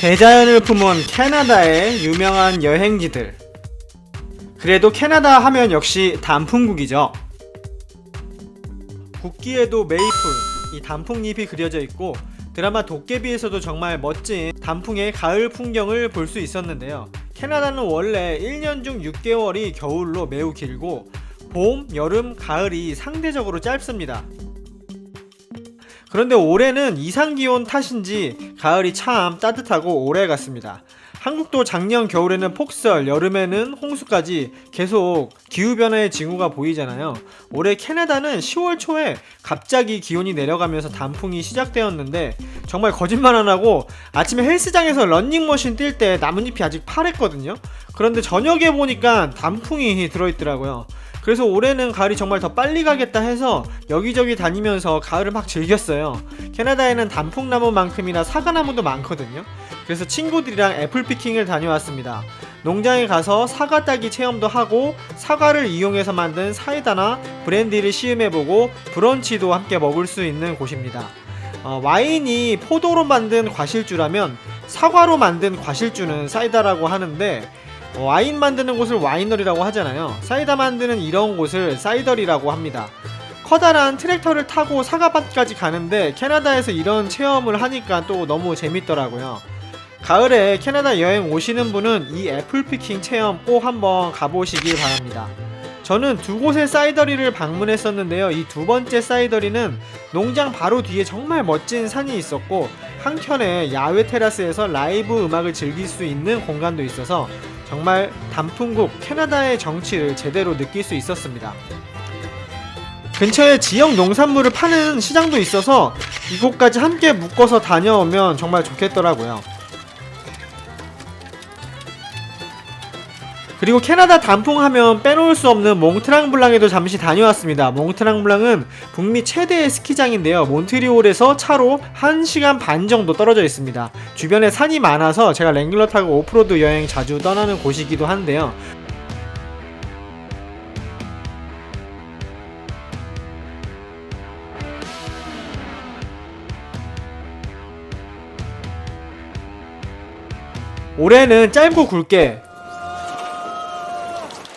대자연을 품은 캐나다의 유명한 여행지들. 그래도 캐나다 하면 역시 단풍국이죠. 국기에도 메이플, 이 단풍잎이 그려져 있고 드라마 도깨비에서도 정말 멋진 단풍의 가을 풍경을 볼 수 있었는데요. 캐나다는 원래 1년 중 6개월이 겨울로 매우 길고 봄, 여름, 가을이 상대적으로 짧습니다. 그런데 올해는 이상기온 탓인지 가을이 참 따뜻하고 오래 갔습니다. 한국도 작년 겨울에는 폭설, 여름에는 홍수까지 계속 기후변화의 징후가 보이잖아요. 올해 캐나다는 10월 초에 갑자기 기온이 내려가면서 단풍이 시작되었는데 정말 거짓말 안 하고 아침에 헬스장에서 런닝머신 뛸 때 나뭇잎이 아직 파랬거든요. 그런데 저녁에 보니까 단풍이 들어있더라고요. 그래서 올해는 가을이 정말 더 빨리 가겠다 해서 여기저기 다니면서 가을을 막 즐겼어요. 캐나다에는 단풍나무만큼이나 사과나무도 많거든요. 그래서 친구들이랑 애플피킹을 다녀왔습니다. 농장에 가서 사과 따기 체험도 하고 사과를 이용해서 만든 사이다나 브랜디를 시음해보고 브런치도 함께 먹을 수 있는 곳입니다. 와인이 포도로 만든 과실주라면 사과로 만든 과실주는 사이다라고 하는데 와인 만드는 곳을 와이너리라고 하잖아요. 사이다 만드는 이런 곳을 사이더리라고 합니다. 커다란 트랙터를 타고 사과밭까지 가는데 캐나다에서 이런 체험을 하니까 또 너무 재밌더라고요. 가을에 캐나다 여행 오시는 분은 이 애플피킹 체험 꼭 한번 가보시길 바랍니다. 저는 두 곳의 사이더리를 방문했었는데요. 이 두 번째 사이더리는 농장 바로 뒤에 정말 멋진 산이 있었고 한켠에 야외 테라스에서 라이브 음악을 즐길 수 있는 공간도 있어서 정말 단풍국 캐나다의 정취를 제대로 느낄 수 있었습니다. 근처에 지역 농산물을 파는 시장도 있어서 이곳까지 함께 묶어서 다녀오면 정말 좋겠더라고요. 그리고 캐나다 단풍 하면 빼놓을 수 없는 몽트랑블랑에도 잠시 다녀왔습니다. 몽트랑블랑은 북미 최대의 스키장인데요. 몬트리올에서 차로 1시간 반 정도 떨어져 있습니다. 주변에 산이 많아서 제가 랭글러 타고 오프로드 여행 자주 떠나는 곳이기도 한데요. 올해는 짧고 굵게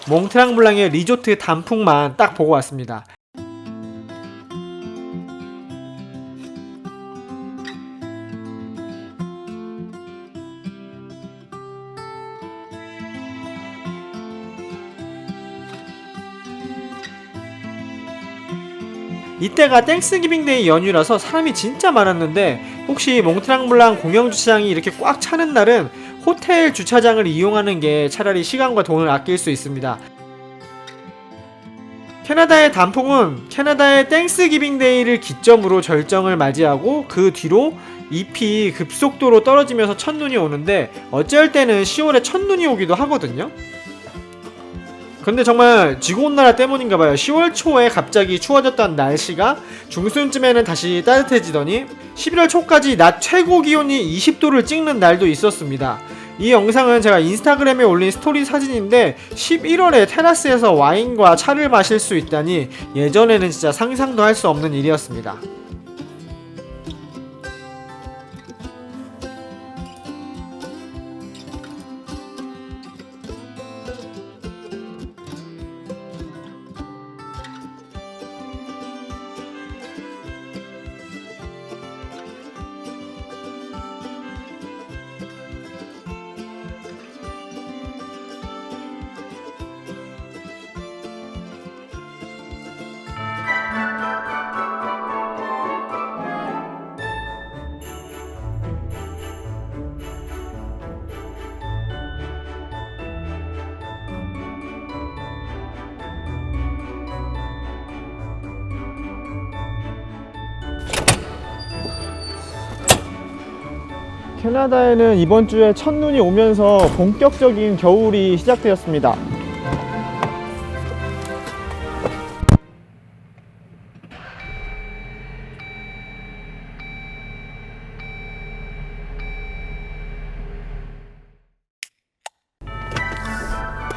몽트랑블랑의 리조트 단풍만 딱 보고 왔습니다. 이때가 땡스기빙데이 연휴라서 사람이 진짜 많았는데 혹시 몽트랑블랑 공영주차장이 이렇게 꽉 차는 날은 호텔 주차장을 이용하는 게 차라리 시간과 돈을 아낄 수 있습니다. 캐나다의 단풍은 캐나다의 땡스기빙데이를 기점으로 절정을 맞이하고 그 뒤로 잎이 급속도로 떨어지면서 첫눈이 오는데 어쩔 때는 10월에 첫눈이 오기도 하거든요. 근데 정말 지구온난화 때문인가봐요. 10월 초에 갑자기 추워졌던 날씨가 중순쯤에는 다시 따뜻해지더니 11월 초까지 낮 최고 기온이 20도를 찍는 날도 있었습니다. 이 영상은 제가 인스타그램에 올린 스토리 사진인데 11월에 테라스에서 와인과 차를 마실 수 있다니 예전에는 진짜 상상도 할 수 없는 일이었습니다. 캐나다에는 이번 주에 첫눈이 오면서 본격적인 겨울이 시작되었습니다.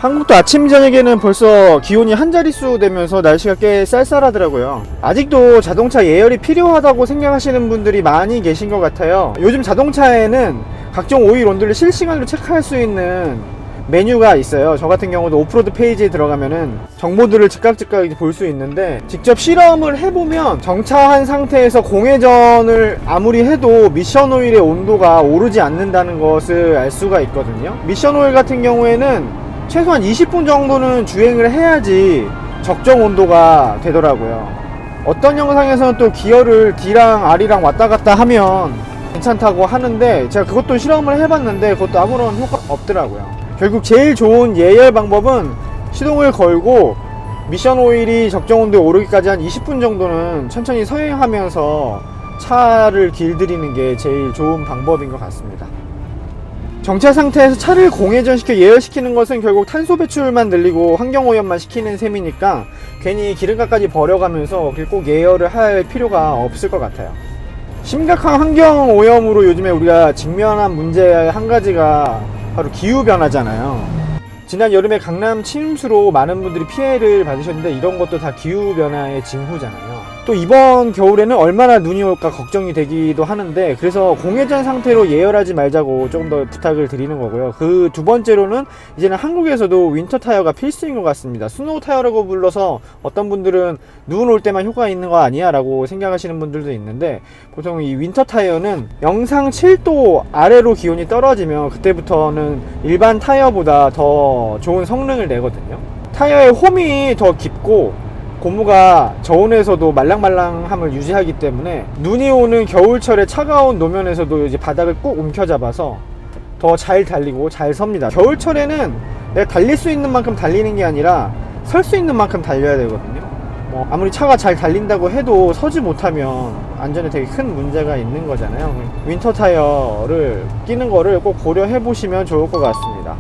한국도 아침 저녁에는 벌써 기온이 한 자릿수 되면서 날씨가 꽤 쌀쌀하더라고요. 아직도 자동차 예열이 필요하다고 생각하시는 분들이 많이 계신 것 같아요. 요즘 자동차에는 각종 오일 온도를 실시간으로 체크할 수 있는 메뉴가 있어요. 저 같은 경우도 오프로드 페이지에 들어가면은 정보들을 즉각 볼 수 있는데, 직접 실험을 해보면 정차한 상태에서 공회전을 아무리 해도 미션 오일의 온도가 오르지 않는다는 것을 알 수가 있거든요. 미션 오일 같은 경우에는 최소한 20분 정도는 주행을 해야지 적정 온도가 되더라고요. 어떤 영상에서는 또 기어를 D랑 R이랑 왔다 갔다 하면 괜찮다고 하는데, 제가 그것도 실험을 해봤는데 그것도 아무런 효과가 없더라고요. 결국 제일 좋은 예열 방법은 시동을 걸고 미션 오일이 적정 온도에 오르기까지 한 20분 정도는 천천히 서행하면서 차를 길들이는 게 제일 좋은 방법인 것 같습니다. 정차 상태에서 차를 공회전시켜 예열시키는 것은 결국 탄소 배출만 늘리고 환경오염만 시키는 셈이니까 괜히 기름값까지 버려가면서 꼭 예열을 할 필요가 없을 것 같아요. 심각한 환경오염으로 요즘에 우리가 직면한 문제 한 가지가 바로 기후변화잖아요. 지난 여름에 강남 침수로 많은 분들이 피해를 받으셨는데, 이런 것도 다 기후변화의 징후잖아요. 또 이번 겨울에는 얼마나 눈이 올까 걱정이 되기도 하는데, 그래서 공회전 상태로 예열하지 말자고 조금 더 부탁을 드리는 거고요. 그 두 번째로는 이제는 한국에서도 윈터 타이어가 필수인 것 같습니다. 스노우 타이어라고 불러서 어떤 분들은 눈 올 때만 효과가 있는 거 아니야 라고 생각하시는 분들도 있는데, 보통 이 윈터 타이어는 영상 7도 아래로 기온이 떨어지면 그때부터는 일반 타이어보다 더 좋은 성능을 내거든요. 타이어의 홈이 더 깊고 고무가 저온에서도 말랑말랑함을 유지하기 때문에 눈이 오는 겨울철에 차가운 노면에서도 이제 바닥을 꾹 움켜잡아서 더 잘 달리고 잘 섭니다. 겨울철에는 내가 달릴 수 있는 만큼 달리는 게 아니라 설 수 있는 만큼 달려야 되거든요. 아무리 차가 잘 달린다고 해도 서지 못하면 안전에 되게 큰 문제가 있는 거잖아요. 윈터 타이어를 끼는 거를 꼭 고려해 보시면 좋을 것 같습니다.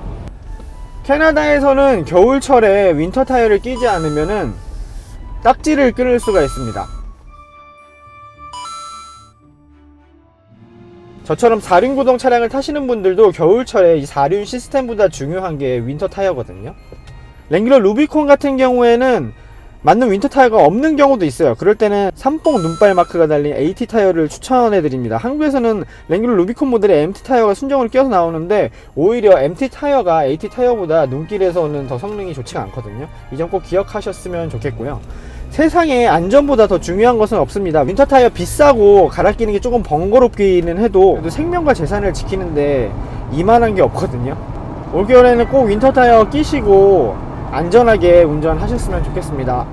캐나다에서는 겨울철에 윈터 타이어를 끼지 않으면은 딱지를 끊을 수가 있습니다. 저처럼 4륜 구동 차량을 타시는 분들도 겨울철에 이 4륜 시스템보다 중요한 게 윈터 타이어거든요. 랭글러 루비콘 같은 경우에는 맞는 윈터 타이어가 없는 경우도 있어요. 그럴 때는 삼봉 눈발 마크가 달린 AT 타이어를 추천해 드립니다. 한국에서는 랭글러 루비콘 모델에 MT 타이어가 순정으로 끼어서 나오는데, 오히려 MT 타이어가 AT 타이어보다 눈길에서는 더 성능이 좋지가 않거든요. 이 점 꼭 기억하셨으면 좋겠고요. 세상에 안전보다 더 중요한 것은 없습니다. 윈터 타이어 비싸고 갈아 끼는 게 조금 번거롭기는 해도 그래도 생명과 재산을 지키는데 이만한 게 없거든요. 올겨울에는 꼭 윈터 타이어 끼시고 안전하게 운전하셨으면 좋겠습니다.